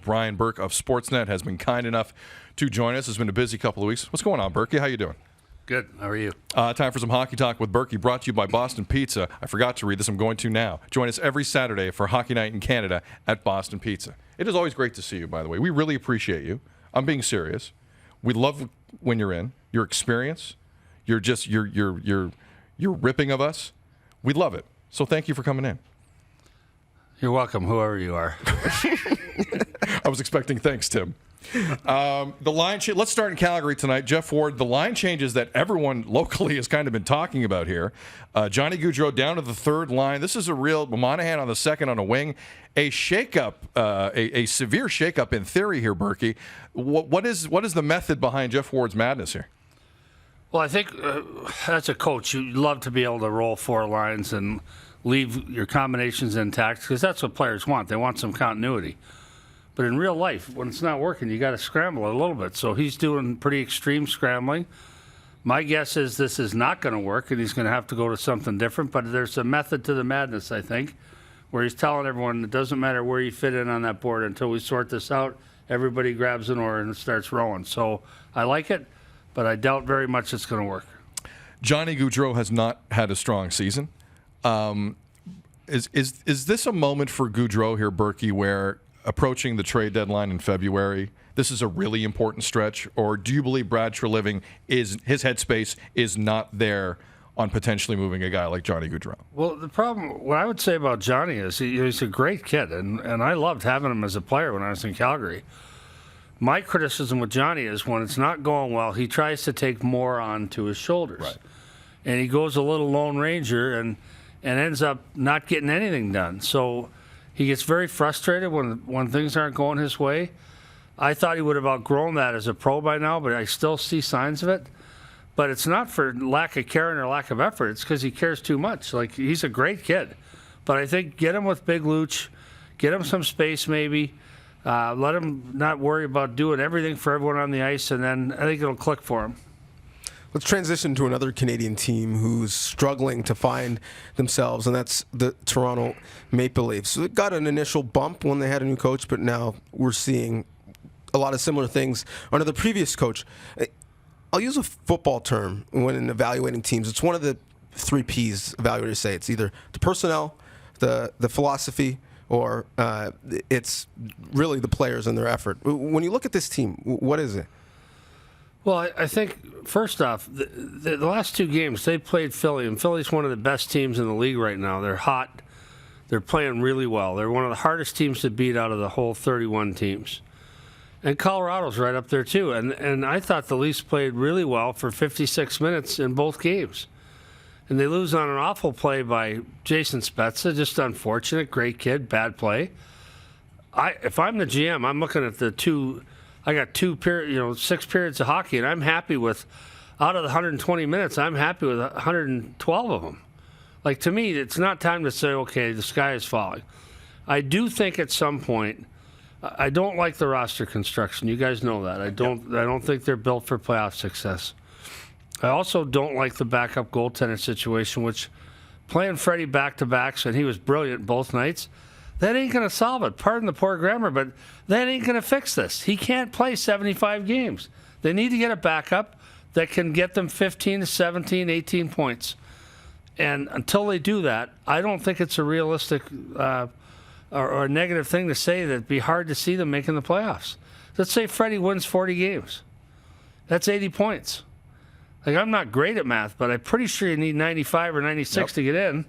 Brian Burke of Sportsnet has been kind enough to join us. It's been a busy couple of weeks. What's going on, Burke? How you doing? Good. How are you? Time for some Hockey Talk with Burke, brought to you by Boston Pizza. I forgot to read this. I'm going to now. Join us every Saturday for Hockey Night in Canada at Boston Pizza. It is always great to see you, by the way. We really appreciate you. I'm being serious. We love when you're in. Your experience. You're ripping of us. We love it. So thank you for coming in. You're welcome, whoever you are. I was expecting thanks, Tim. The line let's start in Calgary tonight. Jeff Ward, the line changes that everyone locally has kind of been talking about here. Johnny Gaudreau down to the third line. This is a real Monahan on the second on a wing. A shakeup, a severe shakeup in theory here, Berkey. What is the method behind Jeff Ward's madness here? Well, I think as a coach, you'd love to be able to roll four lines and leave your combinations intact because that's what players want. They want some continuity. But in real life, when it's not working, you got to scramble a little bit. So he's doing pretty extreme scrambling. My guess is this is not going to work, and he's going to have to go to something different. But there's a method to the madness, I think, where he's telling everyone it doesn't matter where you fit in on that board until we sort this out. Everybody grabs an oar and starts rowing. So I like it, but I doubt very much it's going to work. Johnny Gaudreau has not had a strong season. Is this a moment for Gaudreau here, Berkey, where approaching the trade deadline in February, this is a really important stretch? Or do you believe Brad Treliving, his headspace is not there on potentially moving a guy like Johnny Gaudreau? Well, the problem, what I would say about Johnny is he's a great kid, and I loved having him as a player when I was in Calgary. My criticism with Johnny is when it's not going well, he tries to take more onto his shoulders. Right. And he goes a little Lone Ranger and ends up not getting anything done. So he gets very frustrated when things aren't going his way. I thought he would have outgrown that as a pro by now, but I still see signs of it. But it's not for lack of caring or lack of effort. It's because he cares too much. Like, he's a great kid. But I think get him with Big Luch, get him some space maybe, let him not worry about doing everything for everyone on the ice, and then I think it'll click for him. Let's transition to another Canadian team who's struggling to find themselves, and that's the Toronto Maple Leafs. So it got an initial bump when they had a new coach, but now we're seeing a lot of similar things under the previous coach. I'll use a football term when evaluating teams. It's one of the 3 Ps evaluators say. It's either the personnel, the philosophy, or it's really the players and their effort. When you look at this team, what is it? Well, I think, first off, the last 2 games, they played Philly, and Philly's one of the best teams in the league right now. They're hot. They're playing really well. They're one of the hardest teams to beat out of the whole 31 teams. And Colorado's right up there, too. And I thought the Leafs played really well for 56 minutes in both games. And they lose on an awful play by Jason Spezza, just unfortunate, great kid, bad play. If I'm the GM, I'm looking at the 2... I got 6 periods of hockey, and I'm happy with, out of the 120 minutes, I'm happy with 112 of them. Like, to me, it's not time to say, okay, the sky is falling. I do think at some point, I don't like the roster construction. You guys know that. I don't think they're built for playoff success. I also don't like the backup goaltender situation, which playing Freddie back-to-backs, and he was brilliant both nights, that ain't going to solve it. Pardon the poor grammar, but that ain't going to fix this. He can't play 75 games. They need to get a backup that can get them 15 to 17, 18 points. And until they do that, I don't think it's a realistic or a negative thing to say that it'd be hard to see them making the playoffs. Let's say Freddie wins 40 games. That's 80 points. Like, I'm not great at math, but I'm pretty sure you need 95 or 96 to get in.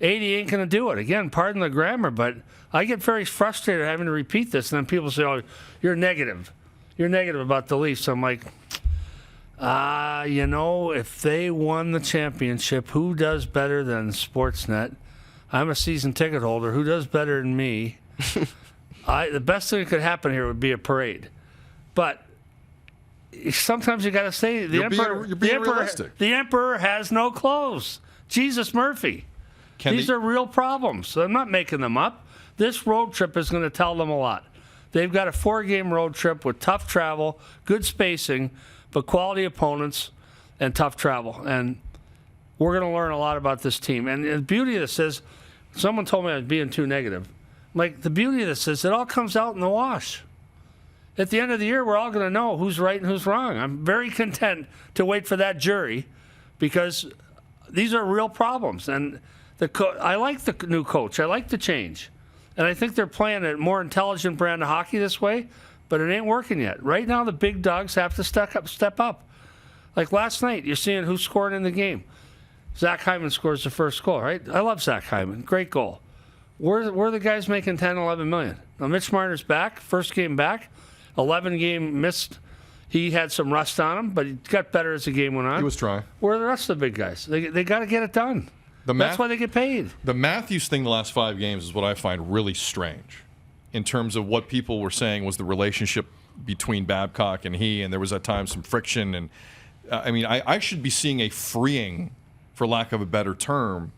80 ain't going to do it. Again, pardon the grammar, but I get very frustrated having to repeat this, and then people say, oh, you're negative. You're negative about the Leafs. I'm like, if they won the championship, who does better than Sportsnet? I'm a season ticket holder. Who does better than me? The best thing that could happen here would be a parade. But sometimes you got to say the emperor has no clothes. Jesus Murphy. These are real problems. I'm not making them up. This road trip is going to tell them a lot. They've got a 4-game road trip with tough travel, good spacing, but quality opponents and tough travel. And we're going to learn a lot about this team. And the beauty of this is, someone told me I was being too negative. Like, the beauty of this is it all comes out in the wash. At the end of the year, we're all going to know who's right and who's wrong. I'm very content to wait for that jury because these are real problems. And I like the new coach. I like the change. And I think they're playing a more intelligent brand of hockey this way, but it ain't working yet. Right now, the big dogs have to step up. Like last night, you're seeing who scored in the game. Zach Hyman scores the first goal, right? I love Zach Hyman. Great goal. We're the guys making 10, 11 million. Now, Mitch Marner's back, first game back, 11 game missed. He had some rust on him, but he got better as the game went on. He was trying. Where are the rest of the big guys? They got to get it done. That's why they get paid. The Matthews thing the last 5 games is what I find really strange in terms of what people were saying was the relationship between Babcock and he, and there was at times some friction. And I should be seeing a freeing, for lack of a better term,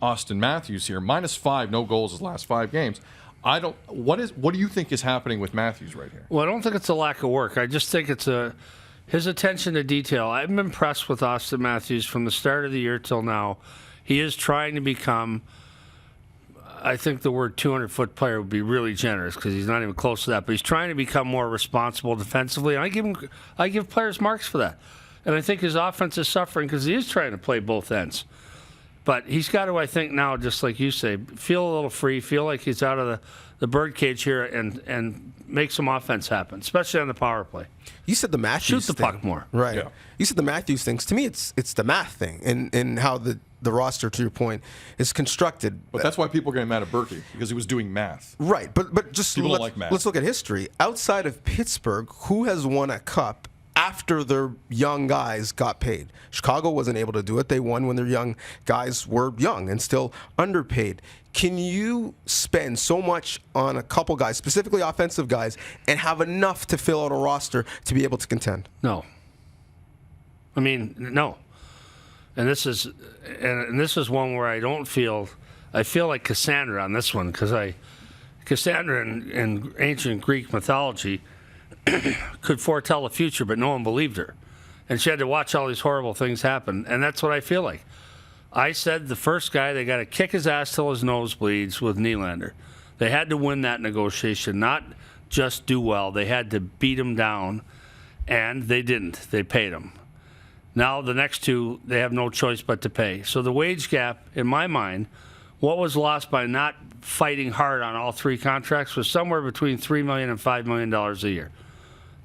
Austin Matthews here. -5, no goals his last 5 games. What do you think is happening with Matthews right here? Well, I don't think it's a lack of work. I just think it's his attention to detail. I'm impressed with Austin Matthews from the start of the year till now. He is trying to become, I think the word 200-foot player would be really generous because he's not even close to that, but he's trying to become more responsible defensively, and I give players marks for that. And I think his offense is suffering because he is trying to play both ends. But he's got to, I think now, just like you say, feel a little free, feel like he's out of the birdcage here and make some offense happen, especially on the power play. You said the Matthews Shoot the puck more. Right. Yeah. You said the Matthews things. To me, it's the math thing and how the roster, to your point, is constructed. But that's why people are getting mad at Burke, because he was doing math. Right. But just People don't like math. Let's look at history. Outside of Pittsburgh, who has won a cup after their young guys got paid? Chicago wasn't able to do it. They won when their young guys were young and still underpaid. Can you spend so much on a couple guys, specifically offensive guys, and have enough to fill out a roster to be able to contend? No. No. And this is one where I feel like Cassandra on this one because Cassandra in ancient Greek mythology could foretell the future, but no one believed her. And she had to watch all these horrible things happen. And that's what I feel like. I said the first guy, they got to kick his ass till his nose bleeds with Nylander. They had to win that negotiation, not just do well. They had to beat him down, and they didn't. They paid him. Now the next two, they have no choice but to pay. So the wage gap, in my mind, what was lost by not fighting hard on all 3 contracts was somewhere between $3 million and $5 million a year.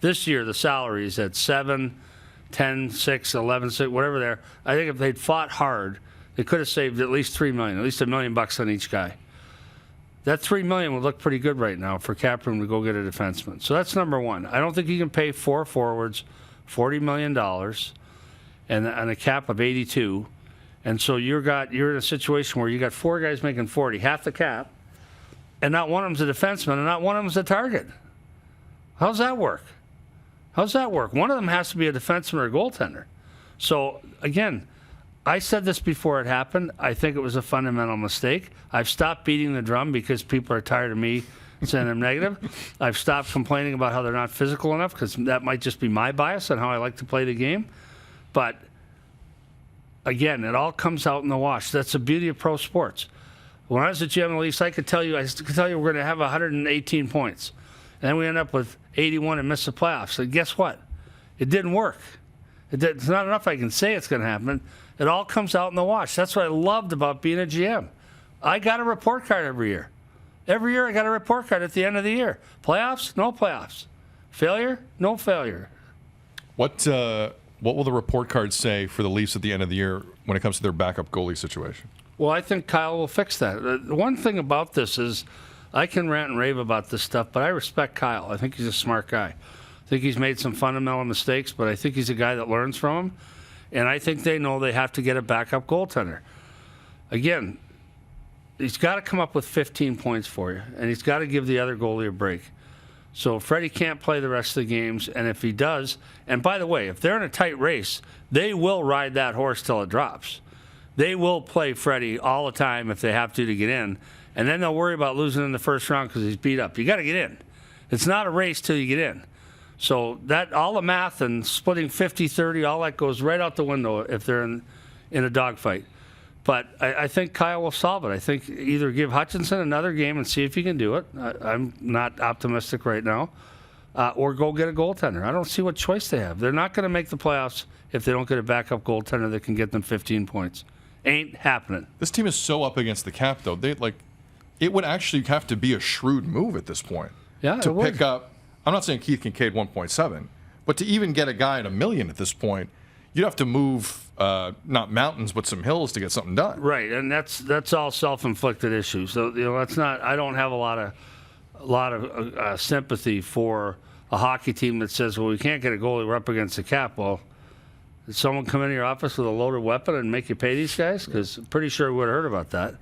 This year, the salary is at 7, 10, 6, 11, 6, whatever there. I think if they'd fought hard, they could have saved at least $3 million, at least $1 million on each guy. That $3 million would look pretty good right now for cap room to go get a defenseman. So that's number one. I don't think you can pay 4 forwards $40 million and a cap of 82. And so you're in a situation where you got 4 guys making 40, half the cap, and not one of them's a defenseman and not one of them's a target. How's that work? One of them has to be a defenseman or a goaltender. So, again, I said this before it happened. I think it was a fundamental mistake. I've stopped beating the drum because people are tired of me saying I'm negative. I've stopped complaining about how they're not physical enough because that might just be my bias on how I like to play the game. But, again, it all comes out in the wash. That's the beauty of pro sports. When I was at GM Leafs, I could tell you we're going to have 118 points. And then we end up with 81 and miss the playoffs. And guess what? It didn't work. It's not enough I can say it's going to happen. It all comes out in the wash. That's what I loved about being a GM. I got a report card every year. Every year I got a report card at the end of the year. Playoffs? No playoffs. Failure? No failure. What will the report card say for the Leafs at the end of the year when it comes to their backup goalie situation? Well, I think Kyle will fix that. The one thing about this is I can rant and rave about this stuff, but I respect Kyle. I think he's a smart guy. I think he's made some fundamental mistakes, but I think he's a guy that learns from them. And I think they know they have to get a backup goaltender. Again, he's got to come up with 15 points for you, and he's got to give the other goalie a break. So Freddie can't play the rest of the games, and if he does, and by the way, if they're in a tight race, they will ride that horse till it drops. They will play Freddie all the time if they have to get in, and then they'll worry about losing in the first round because he's beat up. You got to get in. It's not a race till you get in. So that all the math and splitting 50-30, all that goes right out the window if they're in a dogfight. But I think Kyle will solve it. I think either give Hutchinson another game and see if he can do it. I'm not optimistic right now. Or go get a goaltender. I don't see what choice they have. They're not going to make the playoffs if they don't get a backup goaltender that can get them 15 points. Ain't happening. This team is so up against the cap, though. It would actually have to be a shrewd move at this point. Yeah, to pick up. I'm not saying Keith Kincaid 1.7, but to even get a guy at $1 million at this point, you'd have to move not mountains but some hills to get something done. Right, and that's all self-inflicted issues. So that's not. I don't have a lot of sympathy for a hockey team that says, "Well, we can't get a goalie. We're up against the cap." Well, did someone come into your office with a loaded weapon and make you pay these guys? Because I'm pretty sure we would have heard about that.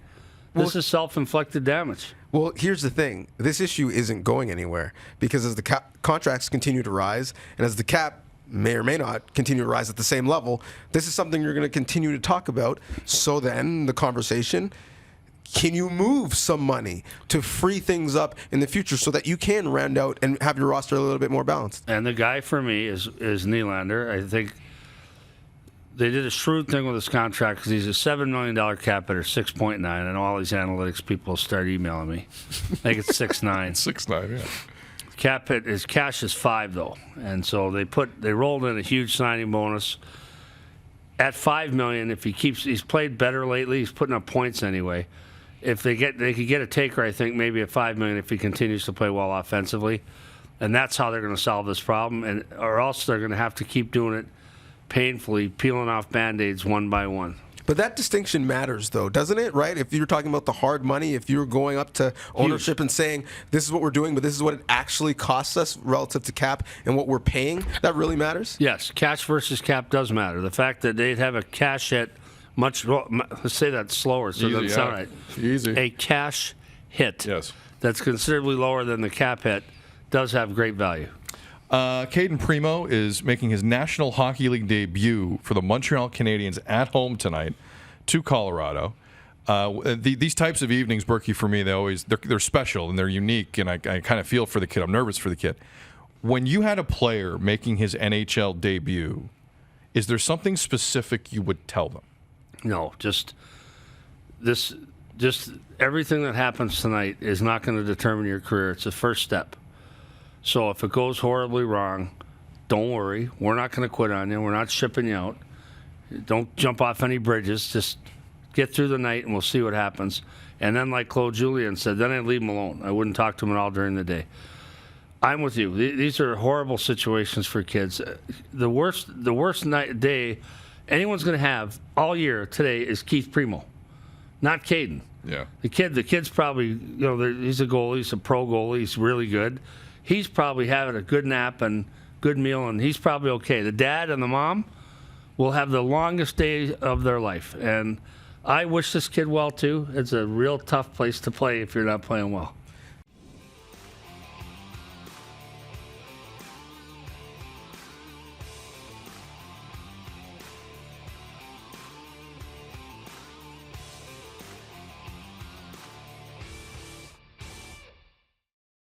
This is self-inflicted damage. Well, here's the thing. This issue isn't going anywhere because as the contracts continue to rise and as the cap may or may not continue to rise at the same level, this is something you're going to continue to talk about. So then the conversation, can you move some money to free things up in the future so that you can round out and have your roster a little bit more balanced? And the guy for me is Nylander. I think they did a shrewd thing with his contract because he's a $7 million cap hitter, 6.9. And all these analytics people start emailing me. I think it's 6.9. 6.9, yeah. Cap hit, his cash is 5 though, and so they rolled in a huge signing bonus at $5 million. If he's played better lately, he's putting up points anyway. If they could get a taker, I think maybe at $5 million if he continues to play well offensively, and that's how they're going to solve this problem, or else they're going to have to keep doing it painfully, peeling off Band-Aids one by one. But that distinction matters, though, doesn't it? Right? If you're talking about the hard money, if you're going up to ownership and saying, this is what we're doing, but this is what it actually costs us relative to cap and what we're paying, that really matters? Yes, cash versus cap does matter. The fact that they'd have a cash hit let's say that slower so it doesn't sound right. Easy. A cash hit that's considerably lower than the cap hit does have great value. Caden Primo is making his National Hockey League debut for the Montreal Canadiens at home tonight to Colorado. These types of evenings, Burke, for me, they're special and they're unique, and I kind of feel for the kid. I'm nervous for the kid. When you had a player making his NHL debut, is there something specific you would tell them? No, just everything that happens tonight is not going to determine your career. It's the first step. So if it goes horribly wrong, don't worry. We're not going to quit on you. We're not shipping you out. Don't jump off any bridges. Just get through the night, and we'll see what happens. And then, like Claude Julien said, then I'd leave him alone. I wouldn't talk to him at all during the day. I'm with you. These are horrible situations for kids. The worst day anyone's going to have all year today is Keith Primo, not Caden. Yeah. The kid's probably, he's a goalie. He's a pro goalie. He's really good. He's probably having a good nap and good meal, and he's probably okay. The dad and the mom will have the longest day of their life. And I wish this kid well, too. It's a real tough place to play if you're not playing well.